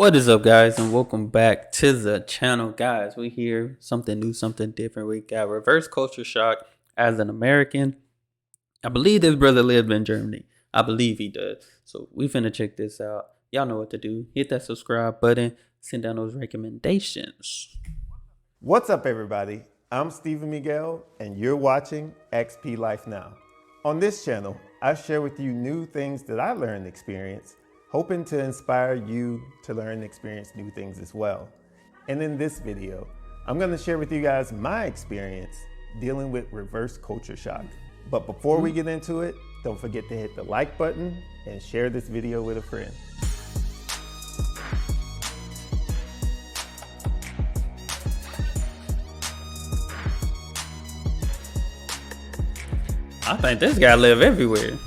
What is up, guys, and welcome back to the channel. Guys, we here, something new, something different. We got reverse culture shock as an American. I believe this brother lived in Germany. I believe he does. So we finna check this out. Y'all know what to do. Hit that subscribe button. Send down those recommendations. What's up, everybody? I'm Stephen Miguel, and you're watching XP Life Now. On this channel, I share with you new things that I learned and experienced, hoping to inspire you to learn and experience new things as well. And in this video, I'm going to share with you guys my experience dealing with reverse culture shock. But before we get into it, don't forget to hit the like button and share this video with a friend. I think this guy live everywhere.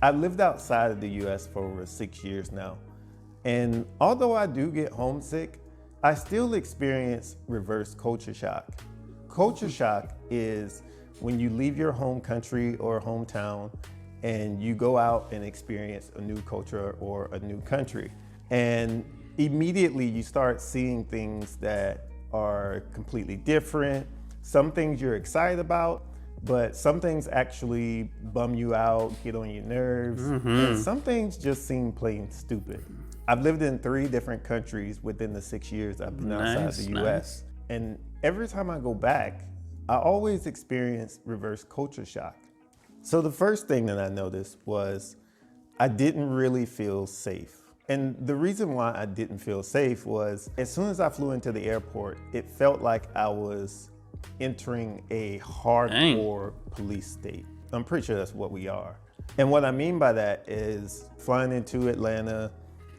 I lived outside of the US for over 6 years now. And although I do get homesick, I still experience reverse culture shock. Culture shock is when you leave your home country or hometown and you go out and experience a new culture or a new country. And immediately you start seeing things that are completely different. Some things you're excited about, but some things actually bum you out, get on your nerves, and some things just seem plain stupid. I've lived in 3 different countries within the 6 years I've been outside the US. And every time I go back, I always experience reverse culture shock. So the first thing that I noticed was I didn't really feel safe. And the reason why I didn't feel safe was as soon as I flew into the airport, it felt like I was entering a hardcore police state. I'm pretty sure that's what we are. And what I mean by that is flying into Atlanta,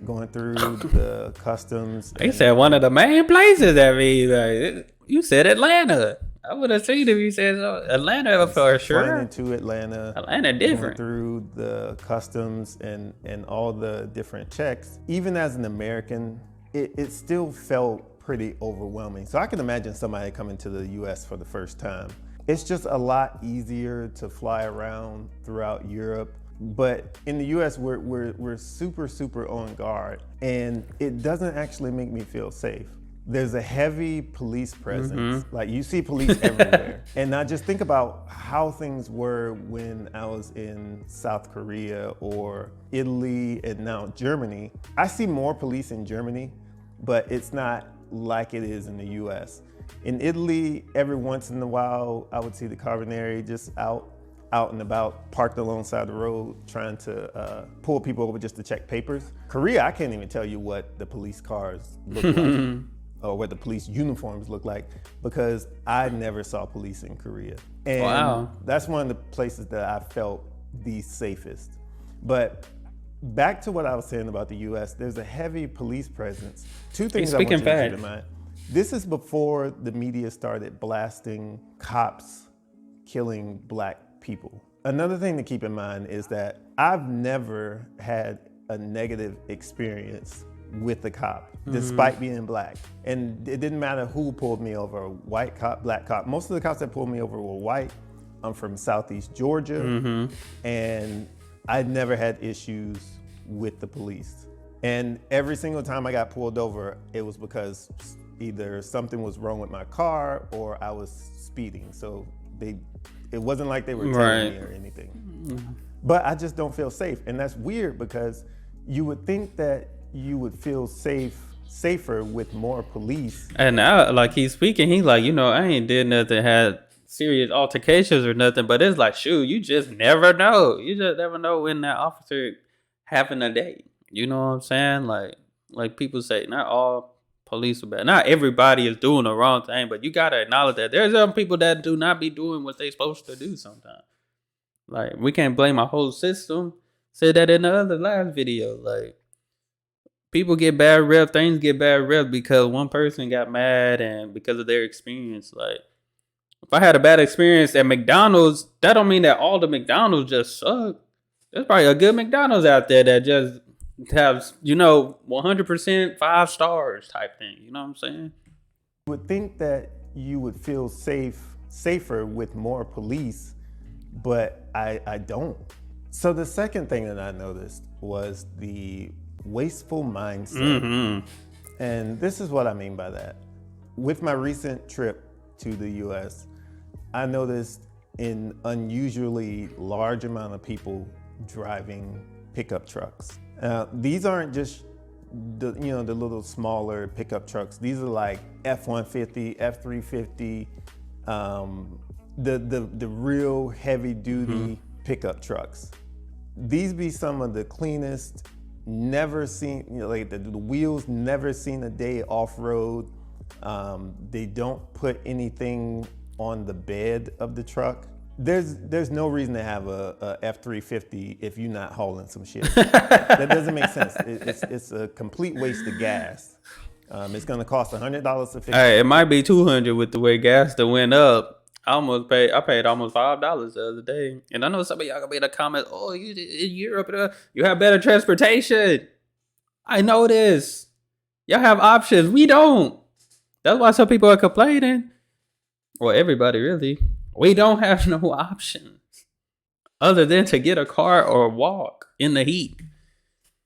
going through the customs. They said one of the main places. I mean, like, you said Atlanta. I would have seen if you said so. Atlanta for sure. Flying into Atlanta, different. going through the customs and all the different checks. Even as an American, it still felt pretty overwhelming. So I can imagine somebody coming to the US for the first time. It's just a lot easier to fly around throughout Europe. But in the US, we're super on guard, and it doesn't actually make me feel safe. There's a heavy police presence. Like, you see police everywhere. And I just think about how things were when I was in South Korea or Italy and now Germany. I see more police in Germany, but it's not like it is in the US. In Italy, every once in a while, I would see the Carabinieri just out and about, parked alongside the road, trying to pull people over just to check papers. Korea, I can't even tell you what the police cars look like or what the police uniforms look like, because I never saw police in Korea. And that's one of the places that I felt the safest. But back to what I was saying about the US, there's a heavy police presence. 2 things I want you to keep in mind. This is before the media started blasting cops killing Black people. Another thing to keep in mind is that I've never had a negative experience with the cop, despite being Black. And it didn't matter who pulled me over, white cop, Black cop. Most of the cops that pulled me over were white. I'm from Southeast Georgia, and I'd never had issues with the police. And every single time I got pulled over, it was because either something was wrong with my car or I was speeding. So it wasn't like they were telling me or anything. But I just don't feel safe. And that's weird, because you would think that you would feel safer with more police. And now, like, he's speaking, he's like, I ain't did nothing, had serious altercations or nothing, but it's like, shoot, you just never know. You just never know when that officer having a day. You know what I'm saying? Like people say, not all police are bad. Not everybody is doing the wrong thing, but you gotta acknowledge that there's some people that do not be doing what they supposed to do sometimes. Like, we can't blame our whole system. Said that in the other last video. Like, people get bad rep, things get bad rep because one person got mad and because of their experience. Like, if I had a bad experience at McDonald's, that don't mean that all the McDonald's just suck. There's probably a good McDonald's out there that just have, 100% 5 stars type thing. You know what I'm saying? You would think that you would feel safer with more police, but I don't. So the second thing that I noticed was the wasteful mindset. Mm-hmm. And this is what I mean by that. With my recent trip to the US, I noticed an unusually large amount of people driving pickup trucks. These aren't just the little smaller pickup trucks. These are like F-150, F-350, the real heavy duty pickup trucks. These be some of the cleanest, never seen, like the wheels never seen a day off road. They don't put anything on the bed of the truck. There's no reason to have a F-350 if you're not hauling some shit. That doesn't make sense. It's a complete waste of gas. It's gonna cost $100 to fix. Hey, it might be $200 with the way gas that went up. I paid almost $5 the other day, and I know some of y'all gonna be in the comments. Oh, you in Europe, you have better transportation. I know this. Y'all have options. We don't. That's why some people are complaining. Well, everybody really. We don't have no options other than to get a car or walk in the heat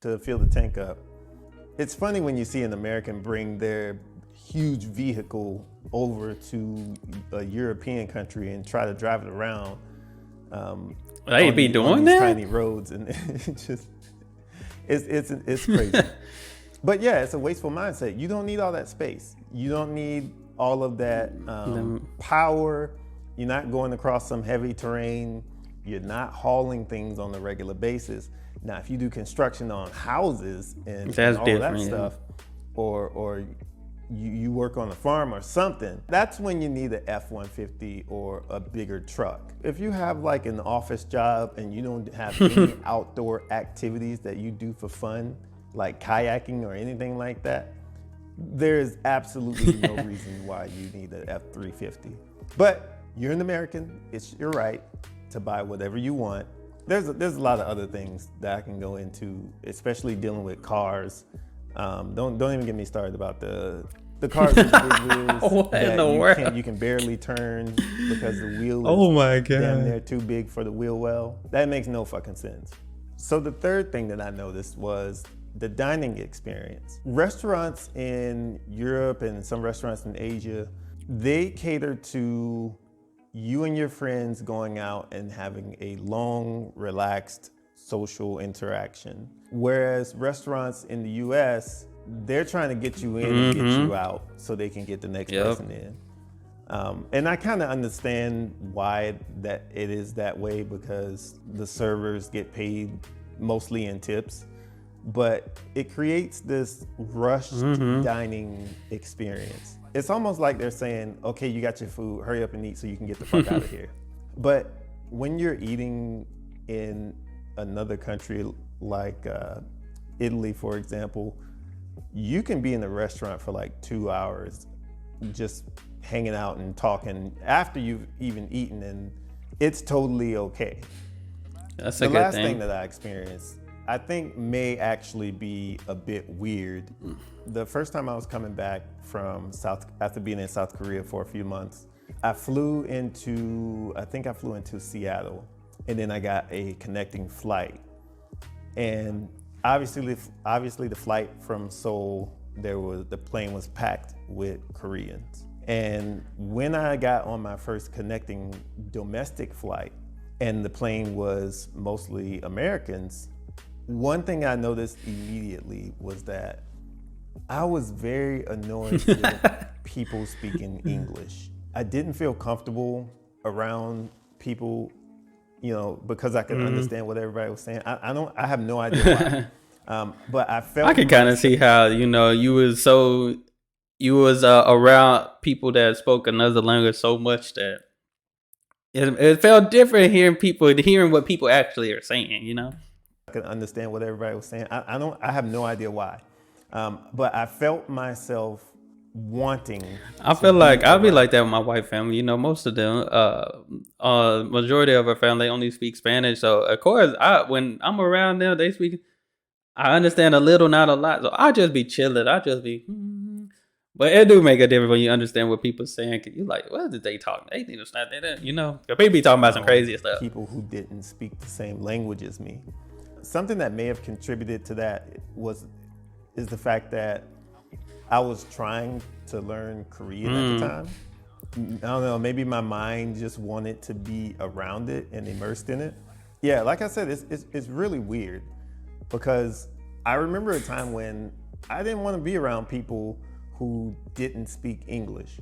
to fill the tank up. It's funny when you see an American bring their huge vehicle over to a European country and try to drive it around. They be doing that? Tiny roads, and it's crazy. But yeah, it's a wasteful mindset. You don't need all that space. You don't need all of that power. You're not going across some heavy terrain. You're not hauling things on a regular basis. Now, if you do construction on houses and all that stuff, or you work on a farm or something, that's when you need an F-150 or a bigger truck. If you have like an office job and you don't have any outdoor activities that you do for fun, like kayaking or anything like that, there is absolutely no reason why you need an F-350. But you're an American, it's your right to buy whatever you want. There's a lot of other things that I can go into, especially dealing with cars. Don't even get me started about the cars with big wheels that you can barely turn because the wheel is damn near too big for the wheel well. That makes no fucking sense. So the third thing that I noticed was the dining experience. Restaurants in Europe and some restaurants in Asia, they cater to you and your friends going out and having a long, relaxed, social interaction. Whereas restaurants in the US, they're trying to get you in and get you out so they can get the next person in. And I kind of understand why that it is that way, because the servers get paid mostly in tips, but it creates this rushed dining experience. It's almost like they're saying, okay, you got your food, hurry up and eat so you can get the fuck out of here. But when you're eating in another country like Italy, for example, you can be in a restaurant for like 2 hours just hanging out and talking after you've even eaten, and it's totally okay. That's a good thing. The last thing that I experienced, I think may actually be a bit weird. The first time I was coming back from after being in South Korea for a few months, I flew into Seattle, and then I got a connecting flight. And obviously the flight from Seoul, the plane was packed with Koreans. And when I got on my first connecting domestic flight, and the plane was mostly Americans, one thing I noticed immediately was that I was very annoyed with people speaking English. I didn't feel comfortable around people, because I could understand what everybody was saying. I have no idea why. But I felt I could kind of see how, you was around people that spoke another language so much that it felt different hearing what people actually are saying, I could understand what everybody was saying. I have no idea why. But I felt myself wanting. I feel like I'll be like that with my white family. Most of them, majority of our family only speak Spanish. So of course, when I'm around them, they speak. I understand a little, not a lot. So I just be chilling. I just be. But it do make a difference when you understand what people saying. Cause you like, what did they talk? They think it's not that. People be talking about some crazy stuff. People who didn't speak the same language as me. something that may have contributed to that is the fact that I was trying to learn Korean at the time. I don't know, maybe my mind just wanted to be around it and immersed in it. Yeah, like I said, it's really weird because I remember a time when I didn't want to be around people who didn't speak English,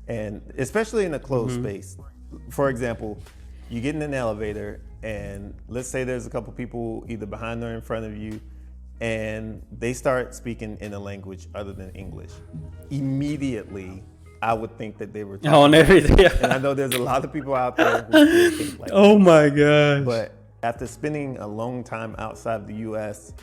and especially in a closed space. For example, you get in an elevator and let's say there's a couple people either behind or in front of you, and they start speaking in a language other than English. Immediately, I would think that they were talking on everything. and I know there's a lot of people out there who still think like Oh that. my gosh. But after spending a long time outside the US,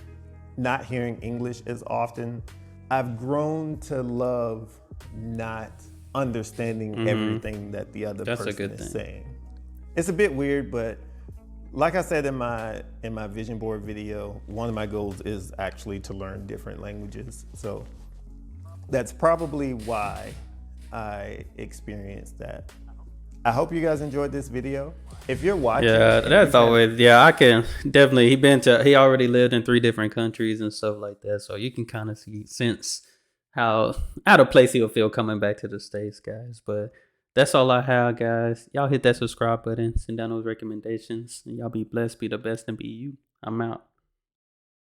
not hearing English as often, I've grown to love not understanding everything that the other That's a person good is thing. saying. It's a bit weird, but like I said in my vision board video, one of my goals is actually to learn different languages. So that's probably why I experienced that. I hope you guys enjoyed this video. If you're watching, Yeah, that's always, I can definitely, he already lived in 3 different countries and stuff like that. So you can kind of sense how out of place he'll feel coming back to the States, guys. But that's all I have, guys. Y'all hit that subscribe button, send down those recommendations, and y'all be blessed, be the best, and be you. I'm out.